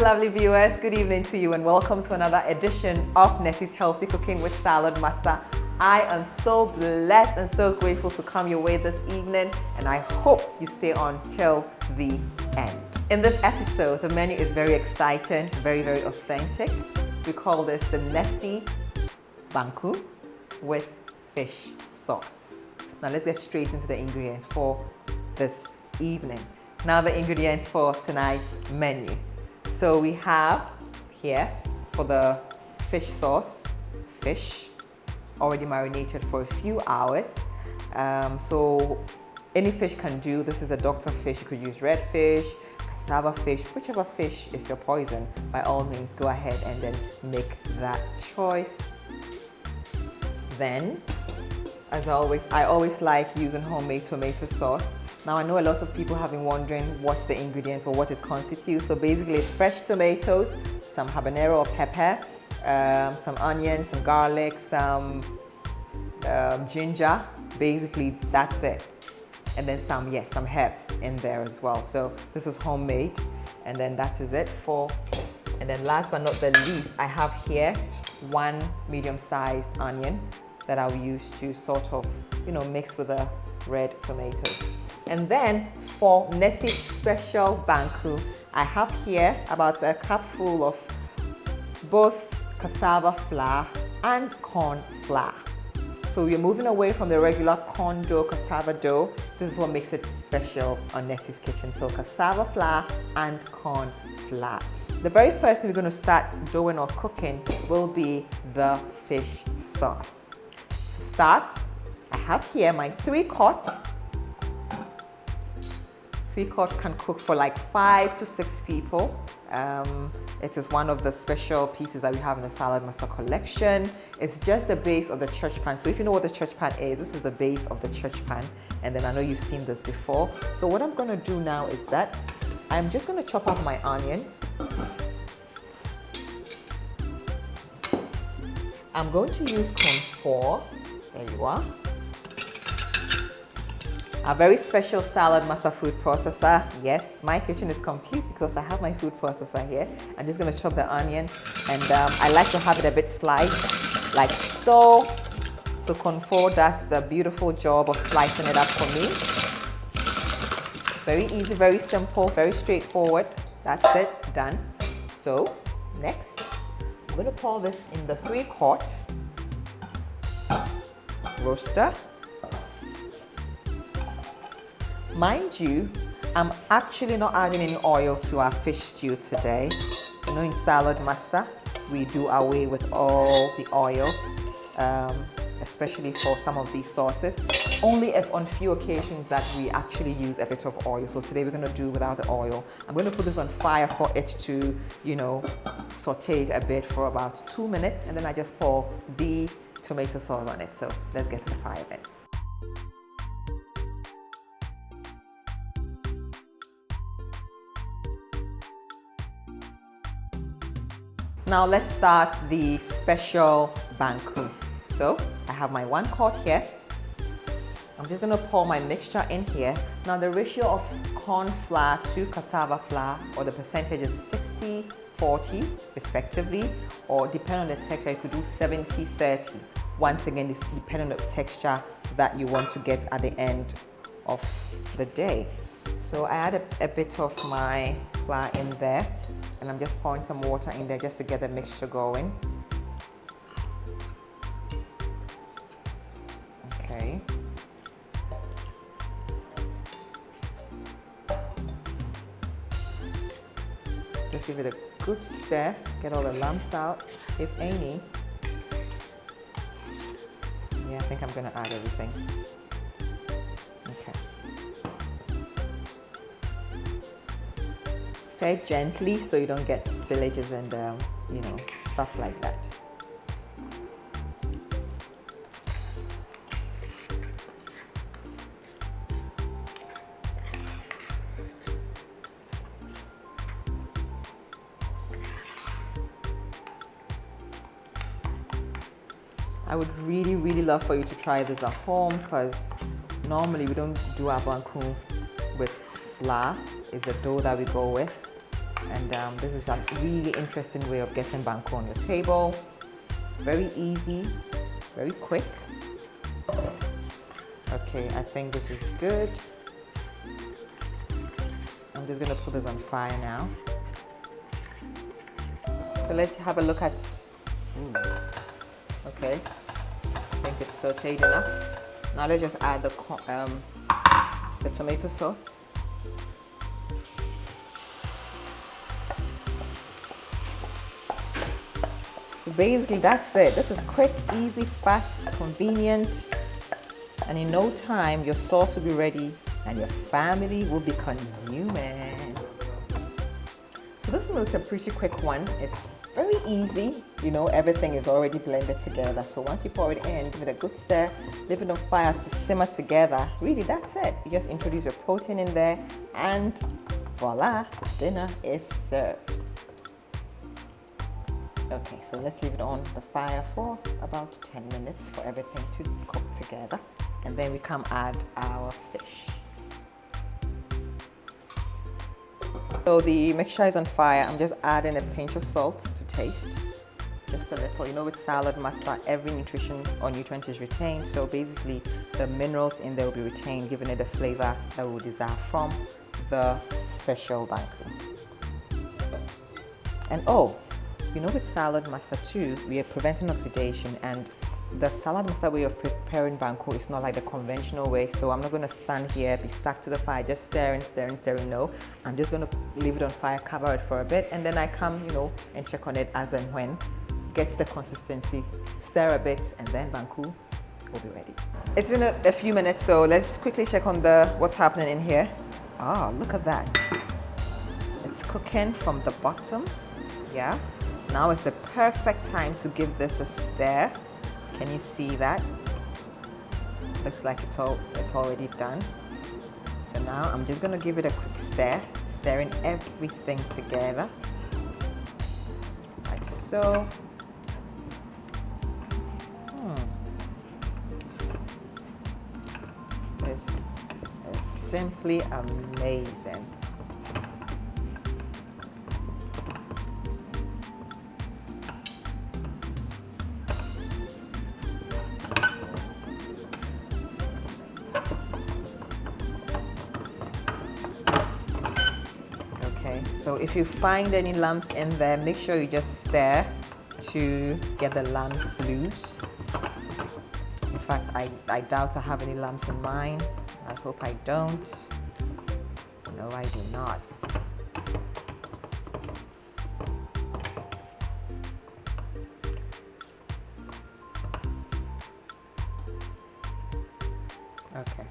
lovely viewers, good evening to you and welcome to another edition of Nessy's Healthy Cooking with Salad Master. I am so blessed and so grateful to come your way this evening, and I hope you stay on till the end. In this episode, the menu is very exciting, very authentic. We call this the Nessy Banku with fish sauce. Now let's get straight into the ingredients for this evening. Now the ingredients for tonight's menu. So we have here for the fish sauce, fish already marinated for a few hours. So any fish can do. This is a doctor fish. You could use red fish, cassava fish, whichever fish is your poison. By all means, go ahead and then make that choice. Then, as always, I always like using homemade tomato sauce. Now I know a lot of people have been wondering what's the ingredients or what it constitutes. So basically it's fresh tomatoes, some habanero or pepper, some onions, some garlic, some ginger. Basically that's it. And then some herbs in there as well. So this is homemade, and then that is it for. And then last but not the least, I have here one medium-sized onion that I'll use to sort of, mix with the red tomatoes. And then for Nessy's special banku, I have here about a cupful of both cassava flour and corn flour. So we're moving away from the regular corn dough, cassava dough. This is what makes it special on Nessy's Kitchen. So cassava flour and corn flour. The very first thing we're going to start doing or cooking will be the fish sauce. To start, I have here my 3-quart. 3-quart can cook for like 5 to 6 people. It is one of the special pieces that we have in the Salad Master collection. It's just the base of the church pan. So if you know what the church pan is, this is the base of the church pan. And then I know you've seen this before. So what I'm going to do now is that I'm just going to chop up my onions. I'm going to use corn 4. There you are. A very special Salad Master food processor. Yes, my kitchen is complete because I have my food processor here. I'm just going to chop the onion, and I like to have it a bit sliced, like so. So corn 4 does the beautiful job of slicing it up for me. Very easy, very simple, very straightforward. That's it, done. So next, I'm going to pour this in the 3-quart roaster. Mind you, I'm actually not adding any oil to our fish stew today. In Salad Master, we do away with all the oils, especially for some of these sauces. Only if on few occasions that we actually use a bit of oil. So today we're going to do without the oil. I'm going to put this on fire for it to, saute it a bit for about 2 minutes, and then I just pour the tomato sauce on it. So let's get to the fire then. Now let's start the special banku. So I have my 1-quart here. I'm just going to pour my mixture in here. Now the ratio of corn flour to cassava flour, or the percentage, is 60-40 respectively, or depending on the texture, you could do 70-30. Once again, it's depending on the texture that you want to get at the end of the day. So I add a bit of my flour in there, and I'm just pouring some water in there just to get the mixture going. Okay. Just give it a good stir, get all the lumps out, if any. Yeah, I think I'm gonna add everything. Okay. Stir gently so you don't get spillages and stuff like that. I would really love for you to try this at home, because normally we don't do our banku with flour. It's the dough that we go with. And this is a really interesting way of getting banku on your table. Very easy, very quick. Okay, I think this is good. I'm just gonna put this on fire now. So let's have a look at, okay, I think it's sauteed enough. Now let's just add the tomato sauce. So basically that's it. This is quick, easy, fast, convenient, and in no time your sauce will be ready and your family will be consuming. So this one is a pretty quick one. It's very easy, you know, everything is already blended together. So once you pour it in, give it a good stir, leave it on fire to simmer together. Really, that's it. You just introduce your protein in there and voila, dinner is served. Okay, so let's leave it on the fire for about 10 minutes for everything to cook together. And then we come add our fish. So the mixture is on fire. I'm just adding a pinch of salt to taste. Just a little. You know, with salad mustard, every nutrition or nutrient is retained. So basically, the minerals in there will be retained, giving it the flavor that we desire from the special banku. And oh, you know, with salad mustard too, we are preventing oxidation, and the salad mustard way of preparing banku is not like the conventional way. So I'm not going to stand here, be stuck to the fire, just stirring. No, I'm just going to leave it on fire, cover it for a bit, and then I come, you know, and check on it as and when. Get the consistency, stir a bit, and then banku will be ready. It's been a few minutes, so let's quickly check on what's happening in here. Ah, look at that. It's cooking from the bottom. Yeah. Now is the perfect time to give this a stir. Can you see that? Looks like it's already done. So now I'm just gonna give it a quick stir, stirring everything together, like so. This is simply amazing. So if you find any lumps in there, make sure you just stir to get the lumps loose. In fact, I doubt I have any lumps in mine. I hope I don't. No, I do not. Okay.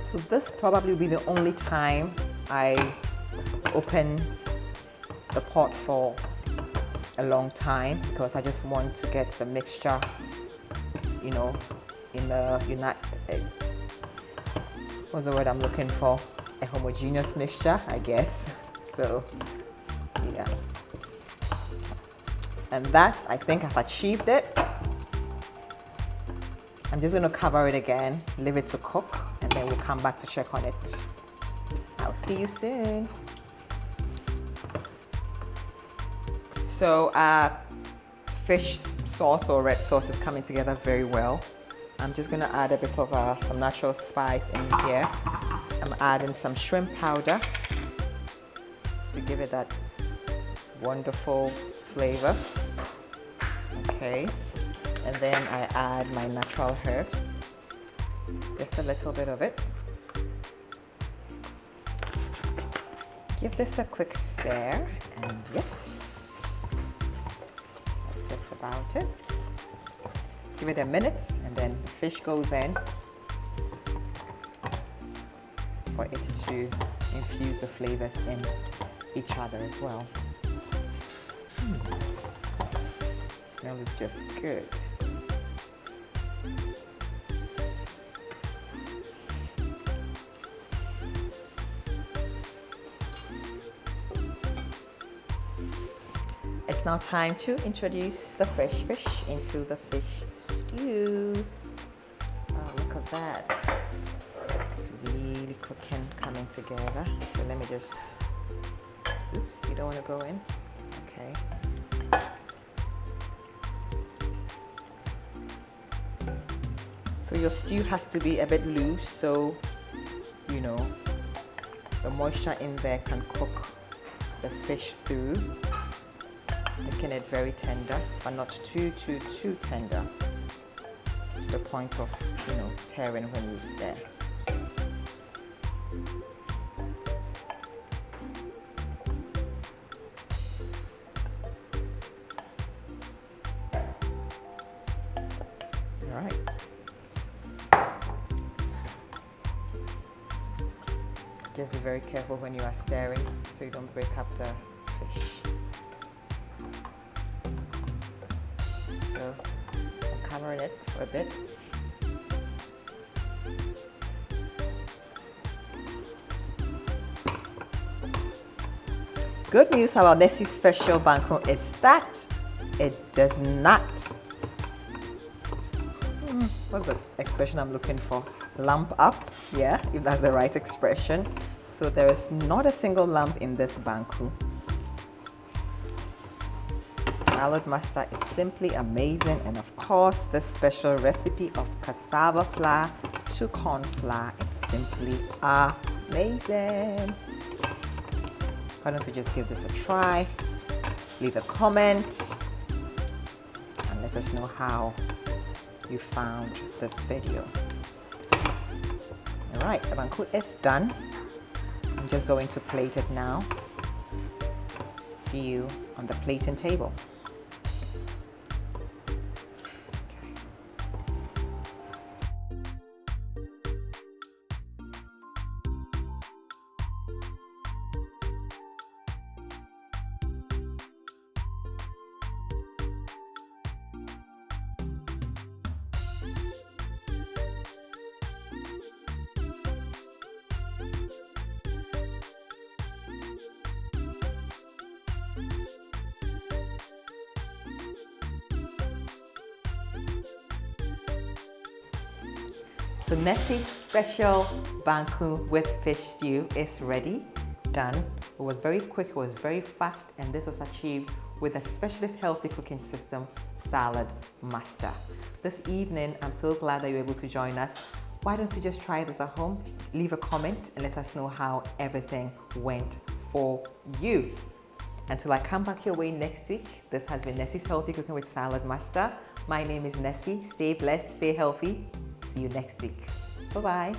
So this probably will be the only time I open the pot for a long time, because I just want to get the mixture, you know, in the what's the word I'm looking for? A homogeneous mixture, I guess. So yeah. And that's, I think I've achieved it. I'm just going to cover it again, leave it to cook, and then we'll come back to check on it. I'll see you soon. So fish sauce or red sauce is coming together very well. I'm just going to add a bit of some natural spice in here. I'm adding some shrimp powder to give it that wonderful flavor. Okay. And then I add my natural herbs, just a little bit of it. Give this a quick stir, and yes, that's just about it. Give it a minute, and then the fish goes in for it to infuse the flavors in each other as well. Smell is just good. It's now time to introduce the fresh fish into the fish stew. that. It's really cooking, coming together. So let me just, oops, you don't want to go in. Okay. So your stew has to be a bit loose, so you know the moisture in there can cook the fish through, making it very tender, but not too tender, to the point of, you know, tearing when you stir. All right. Just be very careful when you are stirring so you don't break up the fish. So I'm covering it for a bit. Good news about Nessy's special banku is that it does not, what's the expression I'm looking for? Lump up, yeah, if that's the right expression. So there is not a single lump in this banku. Salad mustard is simply amazing, and of course this special recipe of cassava flour to corn flour is simply amazing. Why don't you just give this a try, leave a comment, and let us know how you found this video. All right, the banku is done. I'm just going to plate it now. See you on the plating table. So Nessy's special banku with fish stew is ready, done. It was very quick, it was very fast, and this was achieved with a specialist healthy cooking system, Salad Master. This evening, I'm so glad that you're able to join us. Why don't you just try this at home? Leave a comment and let us know how everything went for you. Until I come back your way next week, this has been Nessy's Healthy Cooking with Salad Master. My name is Nessy. Stay blessed, stay healthy. See you next week. Bye-bye.